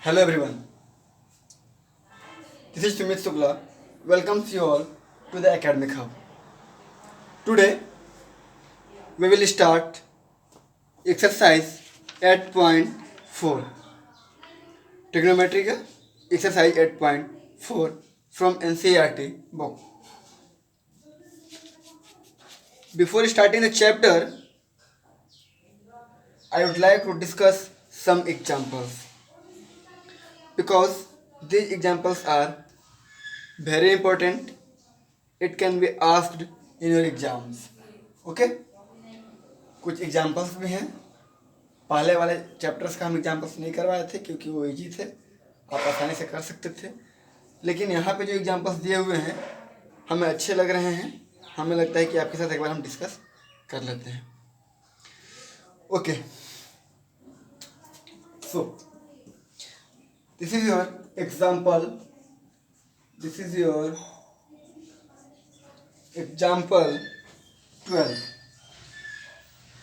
Hello everyone, this is Sumit Sukla. Welcomes you all to the Academic Hub. Today we will start exercise 8.4 trigonometry का exercise 8.4 from NCERT book. Before starting the chapter, I would like to discuss some examples because these examples are very important. It can be asked in your exams. Okay? कुछ examples भी हैं. पहले वाले chapters का हम examples नहीं करवाए थे क्योंकि वो इजी थे, आप आसानी से कर सकते थे. लेकिन यहाँ पे जो एग्जाम्पल्स दिए हुए हैं हमें अच्छे लग रहे हैं. हमें लगता है कि आपके साथ एक बार हम डिस्कस कर लेते हैं. Okay, so this is your example. This is your example 12.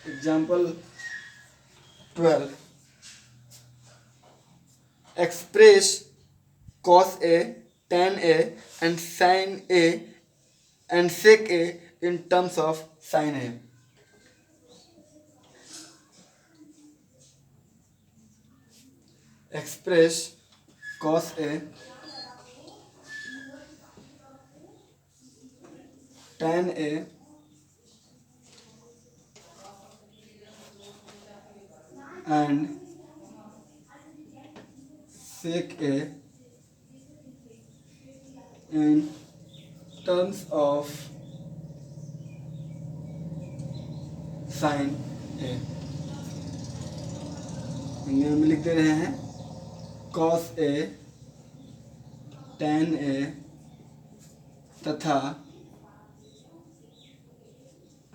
Example 12. Express cos A, tan A and sin A and sec A in terms of sin A. Express cos A, tan A and sec A in terms of sin A. Hindi में लिख दे रहे हैं cos A, tan A तथा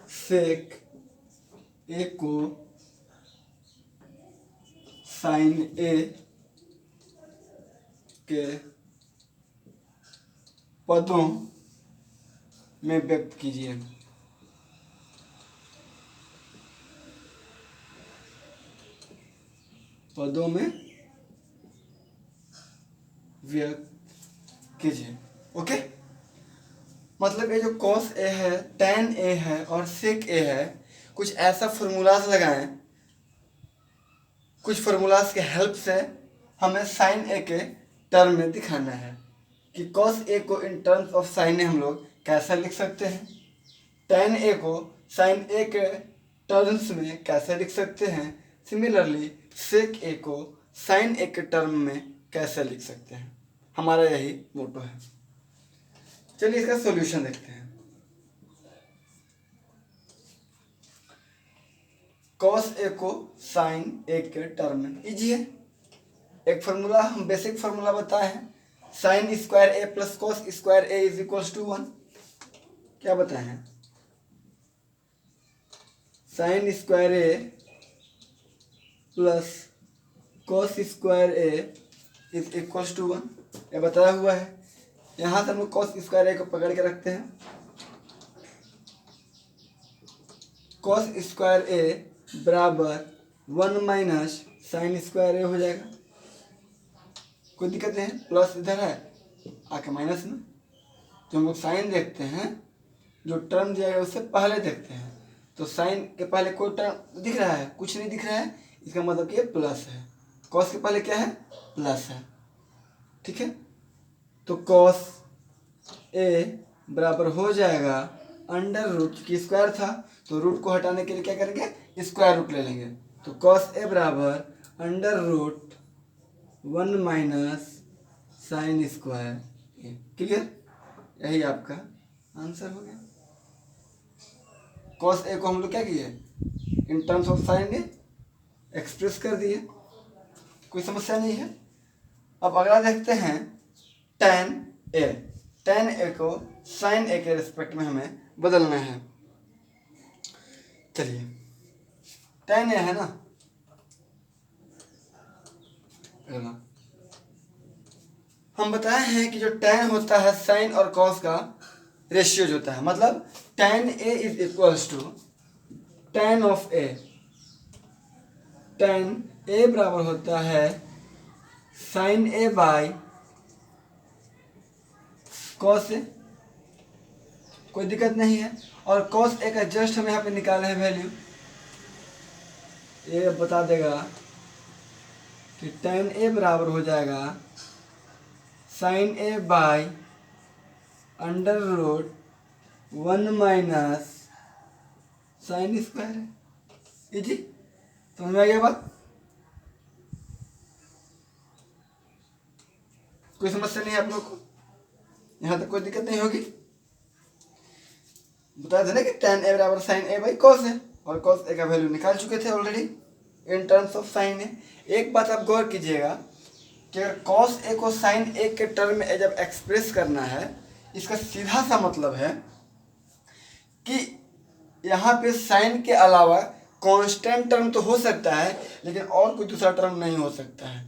sec A को sin A के पदों में व्यक्त कीजिए. पदों में व्यक्त कीजिए. ओके, मतलब ये जो cos A है, tan A है और sec A है, कुछ ऐसा फॉर्मूलाज लगाएं. कुछ फॉर्मूलाज के हेल्प से हमें sin A के टर्म में दिखाना है कि cos A को इन टर्म्स ऑफ sin A हम लोग कैसे लिख सकते हैं, tan A को sin A के टर्म्स में कैसे लिख सकते हैं, सिमिलरली sec A को sin A के टर्म में कैसे लिख सकते हैं. हमारा यही मोटो है. चलिए इसका सॉल्यूशन देखते हैं. cos A को sin A के टर्म में इजी है. एक फार्मूला हम बेसिक फार्मूला बताए हैं, sin square A plus cos square A is equals to 1. क्या बताए हैं? sin square A plus cos square A is equals to 1. ये बताया हुआ है. यहाँ से हम लोग cos स्क्वायर A को पकड़ के रखते हैं. cos स्क्वायर A बराबर 1 माइनस साइन स्क्वायर A हो जाएगा. कोई दिक्कत नहीं है, प्लस इधर है आके माइनस में. तो हम लोग साइन देखते हैं, जो टर्म दिया गया उससे पहले देखते हैं. तो साइन के पहले कोई टर्म दिख रहा है? कुछ नहीं दिख रहा है. इसका मतलब कि प्लस है. कॉस के पहले क्या है? प्लस है. ठीक है, तो कॉस ए बराबर हो जाएगा अंडर रूट की स्क्वायर था, तो रूट को हटाने के लिए क्या करेंगे? स्क्वायर रूट ले लेंगे. तो कॉस ए बराबर under root 1 minus sine square A. Clear? यही आपका आंसर हो गया. कॉस ए को हम लोग क्या किए? इन terms of sine A express कर दिए. कोई समस्या नहीं है. अब अगला देखते हैं tan A. tan A को sin A के रिस्पेक्ट में हमें बदलना है. चलिए, tan A है ना, हम बताए हैं कि जो tan होता है sin और cos का रेशियो होता है. मतलब tan A is equals to tan of A. tan A बराबर होता है sine A by cos A, कोई दिक्कत नहीं है। और कॉस ए का जस्ट हम यहाँ पे निकाले हैं वैल्यू, ये बता देगा कि tan ए बराबर हो जाएगा sine A by under root 1 minus sine square है। इजी, समझ में आ गया बात? कोई समस्या नहीं है आप लोग को? यहाँ तक कोई दिक्कत नहीं होगी? बताया था ना कि tan ए बराबर साइन ए बाई कॉस है, और कॉस ए का वैल्यू निकाल चुके थे already in terms of sine A. एक बात आप गौर कीजिएगा कि अगर कॉस ए को साइन ए के टर्म में जब एक्सप्रेस करना है, इसका सीधा सा मतलब है कि यहाँ पे साइन के अलावा कांस्टेंट टर्म तो हो सकता है, लेकिन और कोई दूसरा टर्म नहीं हो सकता है।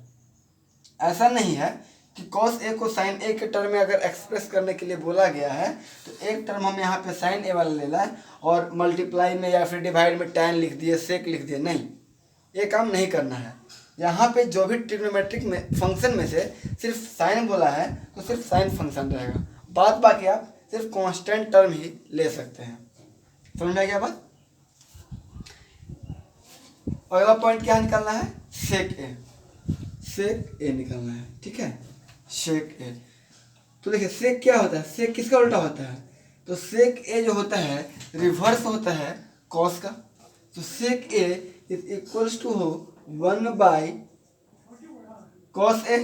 ऐसा नहीं है कि कॉस ए को साइन ए के टर्म में अगर एक्सप्रेस करने के लिए बोला गया है तो एक टर्म हम यहाँ पे साइन ए वाला लेना है और मल्टीप्लाई में या फिर डिवाइड में tan लिख दिए, सेक लिख दिए, नहीं, ये काम नहीं करना है। यहाँ पे जो भी ट्रिग्नोमेट्रिक में फंक्शन में से सिर्फ साइन बोला है तो सिर्फ साइन फंक्शन रहेगा, बात बाकी आप सिर्फ कांस्टेंट टर्म ही ले सकते हैं। समझ में आ गया बात? अगला पॉइंट क्या निकालना है? सेक ए, सेक ए निकालना है, ठीक है, सेक ए। तो देखिए सेक क्या होता है, सेक किसका उल्टा होता है? तो सेक ए जो होता है रिवर्स होता है कॉस का। तो सेक ए इज इक्वल्स टू हो 1 बाई कॉस ए।